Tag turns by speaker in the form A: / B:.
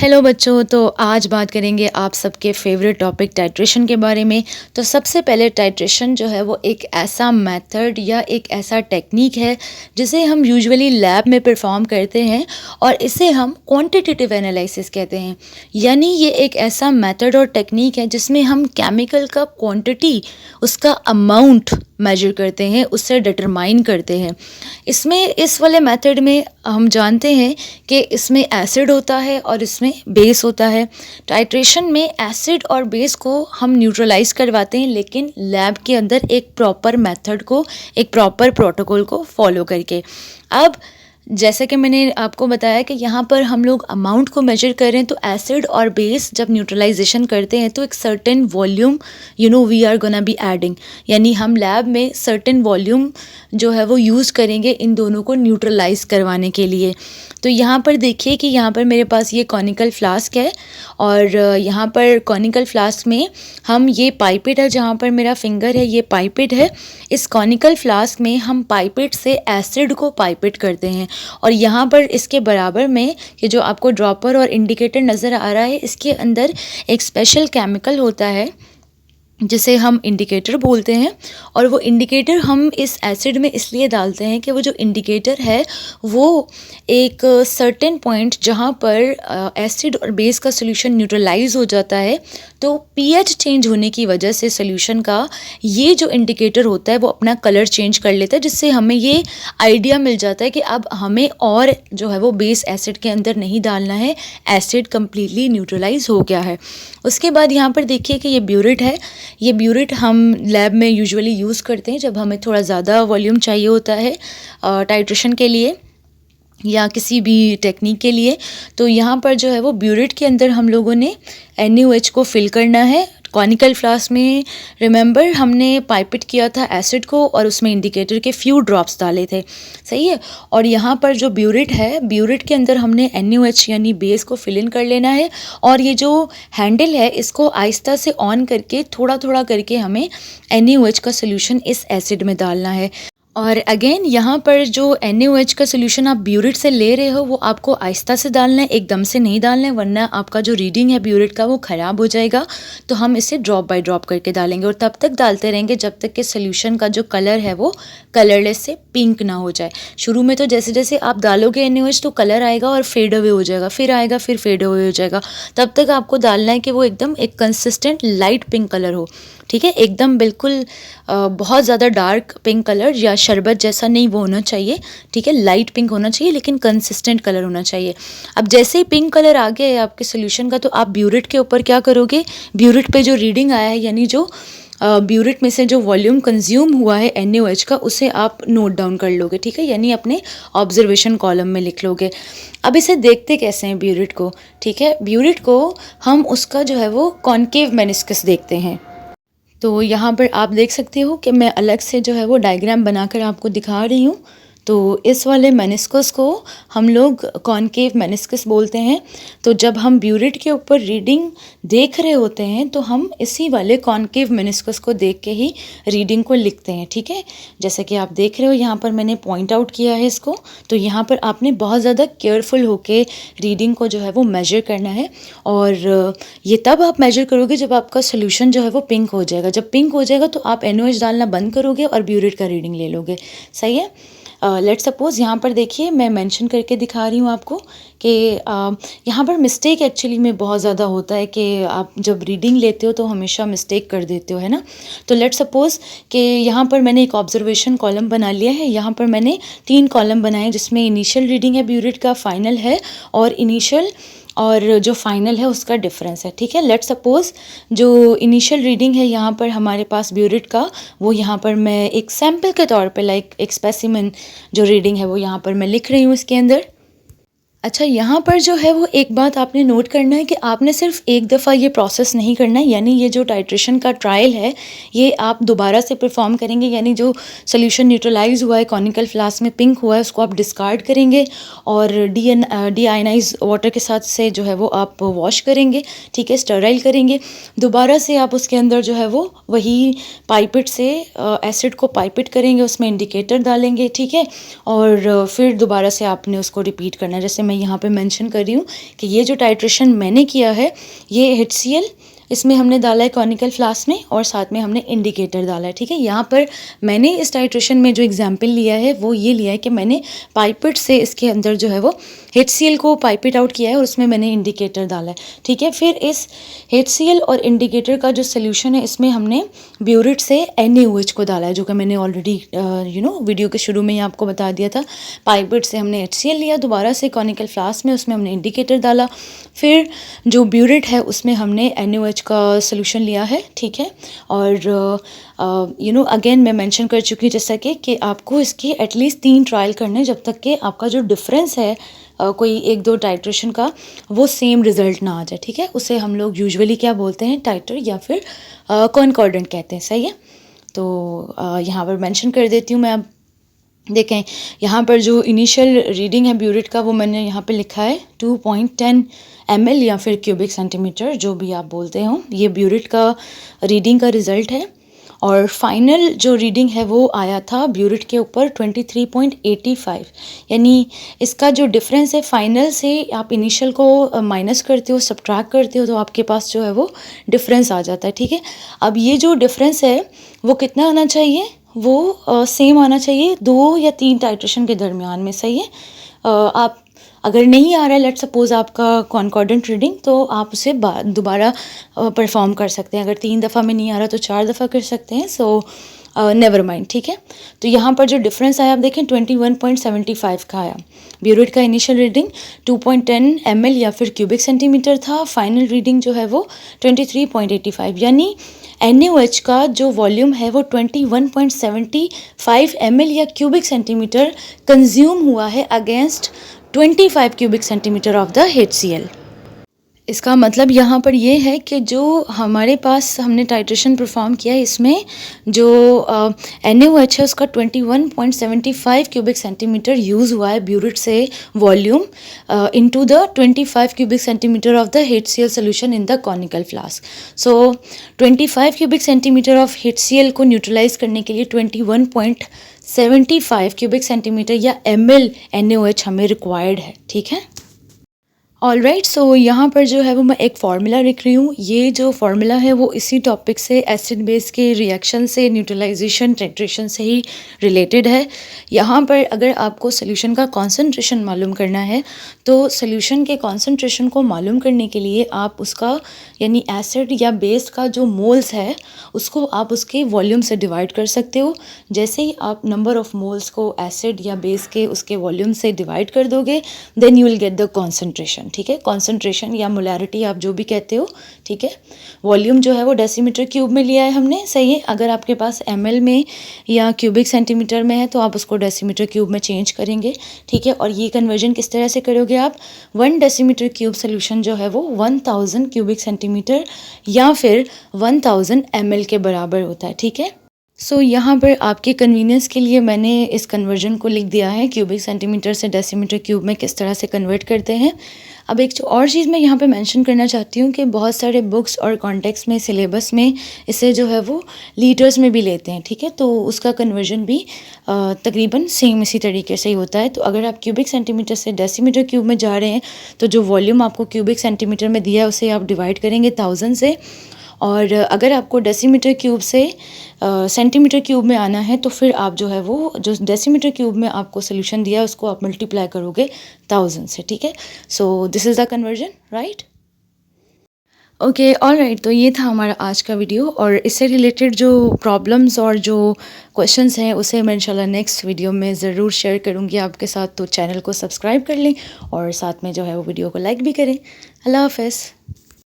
A: Hello बच्चों, तो आज बात करेंगे आप सबके फेवरेट टॉपिक टाइट्रेशन के बारे में। तो सबसे पहले टाइट्रेशन जो है वो एक ऐसा मेथड या एक ऐसा टेक्निक है जिसे हम यूजुअली लैब में परफॉर्म करते हैं और इसे हम क्वांटिटेटिव एनालिसिस कहते हैं। यानी ये एक ऐसा मेथड और टेक्निक है जिसमें हम केमिकल का क्वांटिटी, उसका अमाउंट मेजर करते हैं, उससे डिटरमाइन करते हैं। इसमें इस वाले मेथड में हम जानते हैं कि इसमें एसिड होता है और इसमें बेस होता है। टाइट्रेशन में एसिड और बेस को हम न्यूट्रलाइज करवाते हैं, लेकिन लैब के अंदर एक प्रॉपर मेथड को, एक प्रॉपर प्रोटोकॉल को फॉलो करके। अब जैसे कि मैंने आपको बताया कि यहाँ पर हम लोग अमाउंट को मेजर कर रहे हैं, तो एसिड और बेस जब न्यूट्रलाइजेशन करते हैं तो एक certain volume we are gonna be adding, यानी हम लैब में सर्टेन वॉल्यूम जो है वो यूज़ करेंगे इन दोनों को न्यूट्रलाइज करवाने के लिए। तो यहाँ पर देखिए कि यहाँ पर मेरे पास ये कॉनिकल फ्लास्क है और यहाँ पर कॉनिकल फ्लास्क में हम ये पाइपेट है, जहाँ पर मेरा फिंगर है ये पाइपेट है। इस कॉनिकल फ्लास्क में हम पाइपेट से एसिड को पाइपेट करते हैं और यहाँ पर इसके बराबर में ये जो आपको ड्रॉपर और इंडिकेटर नज़र आ रहा है, इसके अंदर एक स्पेशल केमिकल होता है जिसे हम इंडिकेटर बोलते हैं। और वो इंडिकेटर हम इस एसिड में इसलिए डालते हैं कि वो जो इंडिकेटर है वो एक सर्टेन पॉइंट जहाँ पर एसिड और बेस का सोल्यूशन न्यूट्रलाइज हो जाता है, तो पीएच चेंज होने की वजह से सोल्यूशन का ये जो इंडिकेटर होता है वो अपना कलर चेंज कर लेता है, जिससे हमें ये आइडिया मिल जाता है कि अब हमें और जो है वो बेस एसिड के अंदर नहीं डालना है, एसिड कम्प्लीटली न्यूट्रलाइज हो गया है। उसके बाद यहाँ पर देखिए कि ये ब्यूरेट है। ये ब्यूरेट हम लैब में यूजुअली यूज़ करते हैं जब हमें थोड़ा ज़्यादा वॉल्यूम चाहिए होता है टाइट्रेशन के लिए या किसी भी टेक्निक के लिए। तो यहाँ पर जो है वो ब्यूरेट के अंदर हम लोगों ने NaOH को फिल करना है। कॉनिकल फ्लास्क में रिमेंबर हमने पाइपेट किया था एसिड को और उसमें इंडिकेटर के फ्यू ड्रॉप्स डाले थे, सही है। और यहाँ पर जो ब्यूरेट है, ब्यूरेट के अंदर हमने NaOH यानी बेस को फिल इन कर लेना है और ये जो हैंडल है इसको आहिस्ता से ऑन करके थोड़ा थोड़ा करके हमें NaOH का सोल्यूशन इस एसिड में डालना है। और अगेन यहाँ पर जो NaOH का सोल्यूशन आप ब्यूरेट से ले रहे हो वो आपको आहिस्ता से डालना है, एकदम से नहीं डालना है, वरना आपका जो रीडिंग है ब्यूरेट का वो ख़राब हो जाएगा। तो हम इसे ड्रॉप बाय ड्रॉप करके डालेंगे और तब तक डालते रहेंगे जब तक कि सोल्यूशन का जो कलर है वो कलरलेस से पिंक ना हो जाए। शुरू में तो जैसे जैसे आप डालोगे NaOH तो कलर आएगा और फेड अवे हो जाएगा, फिर आएगा, फिर फेड अवे हो जाएगा। तब तक आपको डालना है कि वो एकदम एक कंसिस्टेंट लाइट पिंक कलर हो, ठीक है, एकदम बिल्कुल बहुत ज़्यादा डार्क पिंक कलर या शरबत जैसा नहीं वो होना चाहिए, ठीक है, लाइट पिंक होना चाहिए लेकिन कंसिस्टेंट कलर होना चाहिए। अब जैसे ही पिंक कलर आ गया है आपके सोल्यूशन का, तो आप ब्यूरेट के ऊपर क्या करोगे, ब्यूरेट पे जो रीडिंग आया है यानी जो ब्यूरेट में से जो वॉल्यूम कंज्यूम हुआ है NaOH का, उसे आप नोट डाउन कर लोगे, ठीक है, यानी अपने ऑब्जर्वेशन कॉलम में लिख लोगे। अब इसे देखते कैसे हैं ब्यूरेट को, ठीक है, ब्यूरेट को हम उसका जो है वो कॉनकेव मेनिस्कस देखते हैं। तो यहाँ पर आप देख सकते हो कि मैं अलग से जो है वो डायग्राम बनाकर आपको दिखा रही हूँ। तो इस वाले मेनिस्कस को हम लोग कॉनकेव मेनिस्कस बोलते हैं। तो जब हम ब्यूरेट के ऊपर रीडिंग देख रहे होते हैं तो हम इसी वाले कॉनकेव मेनिस्कस को देख के ही रीडिंग को लिखते हैं, ठीक है। जैसे कि आप देख रहे हो यहाँ पर मैंने पॉइंट आउट किया है इसको। तो यहाँ पर आपने बहुत ज़्यादा केयरफुल होके रीडिंग को जो है वो मेजर करना है और ये तब आप मेजर करोगे जब आपका सोल्यूशन जो है वो पिंक हो जाएगा। जब पिंक हो जाएगा तो आप NaOH डालना बंद करोगे और ब्यूरेट का रीडिंग ले लोगे, सही है। लेट सपोज़ यहाँ पर देखिए मैं मेंशन करके दिखा रही हूँ आपको कि यहाँ पर मिस्टेक एक्चुअली में बहुत ज़्यादा होता है कि आप जब रीडिंग लेते हो तो हमेशा मिस्टेक कर देते हो, है ना। तो लेट सपोज़ कि यहाँ पर मैंने एक ऑब्जर्वेशन कॉलम बना लिया है। यहाँ पर मैंने 3 कॉलम बनाए जिसमें इनिशियल रीडिंग है ब्यूरेट का, फाइनल है और इनिशियल और जो फाइनल है उसका डिफरेंस है, ठीक है। लेट सपोज़ जो इनिशियल रीडिंग है यहाँ पर हमारे पास ब्यूरेट का, वो यहाँ पर मैं एक सैम्पल के तौर पे लाइक एक स्पेसिमेन जो रीडिंग है वो यहाँ पर मैं लिख रही हूँ इसके अंदर। अच्छा, यहाँ पर जो है वो एक बात आपने नोट करना है कि आपने सिर्फ एक दफ़ा ये प्रोसेस नहीं करना है, यानी ये जो टाइट्रेशन का ट्रायल है ये आप दोबारा से परफॉर्म करेंगे। यानी जो सोल्यूशन न्यूट्रलाइज हुआ है कॉनिकल फ्लास्क में पिंक हुआ है उसको आप डिस्कार्ड करेंगे और डी आयनाइज वाटर के साथ से जो है वो आप वॉश करेंगे, ठीक है, स्टराइल करेंगे। दोबारा से आप उसके अंदर जो है वो वही पाइपेट से एसिड को पाइपेट करेंगे, उसमें इंडिकेटर डालेंगे, ठीक है, और फिर दोबारा से आपने उसको रिपीट करना है। जैसे मैं यहाँ पे मेंशन कर रही हूँ कि ये जो टाइट्रेशन मैंने किया है ये HCl इसमें हमने डाला है कॉनिकल फ्लास्क में और साथ में हमने इंडिकेटर डाला है, ठीक है। यहाँ पर मैंने इस टाइट्रेशन में जो एग्जाम्पल लिया है वो ये लिया है कि मैंने पाइपेट से इसके अंदर जो है वो HCl को पाइपेट आउट किया है और उसमें मैंने इंडिकेटर डाला है, ठीक है। फिर इस HCl और इंडिकेटर का जो सोल्यूशन है इसमें हमने ब्यूरेट से NaOH को डाला है, जो कि मैंने ऑलरेडी वीडियो के शुरू में ही आपको बता दिया था। पाइपेट से हमने HCl लिया, दोबारा से कॉनिकल फ्लास्क में उसमें हमने इंडिकेटर डाला, फिर जो ब्यूरेट है उसमें हमने NaOH का सोल्यूशन लिया है, ठीक है। और अगेन मैं मेंशन कर चुकी हूँ जैसा कि आपको इसके एटलीस्ट 3 ट्रायल करने जब तक कि आपका जो डिफरेंस है कोई 1-2 टाइट्रेशन का वो सेम रिज़ल्ट ना आ जाए, ठीक है। उसे हम लोग यूजुअली क्या बोलते हैं, टाइटर या फिर कॉनकॉर्डेंट कहते हैं, सही है। तो यहाँ पर मेंशन कर देती हूँ मैं। अब देखें यहाँ पर जो इनिशियल रीडिंग है ब्यूरेट का वो मैंने यहाँ पे लिखा है 2.10 ml या फिर क्यूबिक सेंटीमीटर, जो भी आप बोलते हो। ये ब्यूरेट का रीडिंग का रिज़ल्ट है और फाइनल जो रीडिंग है वो आया था ब्यूरेट के ऊपर 23.85, यानी इसका जो डिफरेंस है फाइनल से आप इनिशियल को माइनस करते हो, सब्ट्रैक्ट करते हो, तो आपके पास जो है वो डिफरेंस आ जाता है, ठीक है। अब ये जो डिफरेंस है वो कितना आना चाहिए, वो सेम आना चाहिए 2 या 3 टाइट्रेशन के दरमियान में, सही है। आप अगर नहीं आ रहा है लेट सपोज़ आपका कॉनकॉर्डेंट रीडिंग, तो आप उसे दोबारा परफॉर्म कर सकते हैं। अगर 3 दफ़ा में नहीं आ रहा तो 4 दफ़ा कर सकते हैं, सो नेवर माइंड, ठीक है। तो यहाँ पर जो डिफरेंस आया आप देखें 21.75 का आया। ब्यूरेट का इनिशियल रीडिंग 2.10 ml या फिर क्यूबिक सेंटीमीटर था, फाइनल रीडिंग जो है वो 23.85, यानी NaOH का जो वॉल्यूम है वो 21.75 ml या क्यूबिक सेंटीमीटर कंज्यूम हुआ है against 25 cubic centimetre of the HCl। इसका मतलब यहाँ पर ये है कि जो हमारे पास हमने टाइट्रेशन परफॉर्म किया है इसमें जो NaOH है उसका 21.75 क्यूबिक सेंटीमीटर यूज़ हुआ है ब्यूरेट से volume into the 25 cubic centimetre of the HCl solution in the conical flask. So 25 cubic centimetre of HCl को न्यूट्रलाइज करने के लिए 21.75 क्यूबिक सेंटीमीटर या ml NaOH हमें रिक्वायर्ड है, ठीक है। ऑलराइट, सो यहाँ पर जो है वो मैं एक फार्मूला लिख रही हूँ। ये जो फार्मूला है वो इसी टॉपिक से, एसिड बेस के रिएक्शन से, न्यूट्रलाइजेशन टाइट्रेशन से ही रिलेटेड है। यहाँ पर अगर आपको सोल्यूशन का कॉन्सेंट्रेशन मालूम करना है तो सोल्यूशन के कॉन्सेंट्रेशन को मालूम करने के लिए आप उसका यानी एसिड या बेस का जो मोल्स है उसको आप उसके वॉल्यूम से डिवाइड कर सकते हो। जैसे ही आप नंबर ऑफ मोल्स को एसिड या बेस के उसके वॉल्यूम से डिवाइड कर दोगे then you will get the concentration, ठीक है। कॉन्सेंट्रेशन या मोलैरिटी आप जो भी कहते हो, ठीक है। वॉल्यूम जो है वो डेसीमीटर क्यूब में लिया है हमने, सही है। अगर आपके पास ml में या क्यूबिक सेंटीमीटर में है तो आप उसको डेसीमीटर क्यूब में चेंज करेंगे, ठीक है। और ये कन्वर्जन किस तरह से करोगे आप, 1 डेसीमीटर क्यूब सोल्यूशन जो है वो 1000 क्यूबिक सेंटीमीटर या फिर 1000 ml के बराबर होता है, ठीक है। सो यहाँ पर आपके कन्वीनियंस के लिए मैंने इस कन्वर्जन को लिख दिया है, क्यूबिक सेंटीमीटर से डेसीमीटर क्यूब में किस तरह से कन्वर्ट करते हैं। अब एक और चीज़ मैं यहाँ पे मेंशन करना चाहती हूँ कि बहुत सारे बुक्स और कॉन्टेक्स्ट में, सिलेबस में इसे जो है वो लीटर्स में भी लेते हैं, ठीक है। तो उसका कन्वर्जन भी तकरीबन सेम इसी तरीके से ही होता है। तो अगर आप क्यूबिक सेंटीमीटर से डेसीमीटर क्यूब में जा रहे हैं तो जो वॉल्यूम आपको क्यूबिक सेंटीमीटर में दिया है उसे आप डिवाइड करेंगे 1000 से, और अगर आपको डेसीमीटर क्यूब से सेंटीमीटर क्यूब में आना है तो फिर आप जो है वो जो डेसीमीटर क्यूब में आपको सोल्यूशन दिया है उसको आप मल्टीप्लाई करोगे 1000 से, ठीक है। So this is the conversion, right. Okay, alright, तो ये था हमारा आज का वीडियो और इससे रिलेटेड जो प्रॉब्लम्स और जो क्वेश्चंस हैं उसे मैं इंशाल्लाह नेक्स्ट वीडियो में ज़रूर शेयर करूँगी आपके साथ। तो चैनल को सब्सक्राइब कर लें और साथ में जो है वो वीडियो को लाइक भी करें। अल्लाह हाफ़िज़।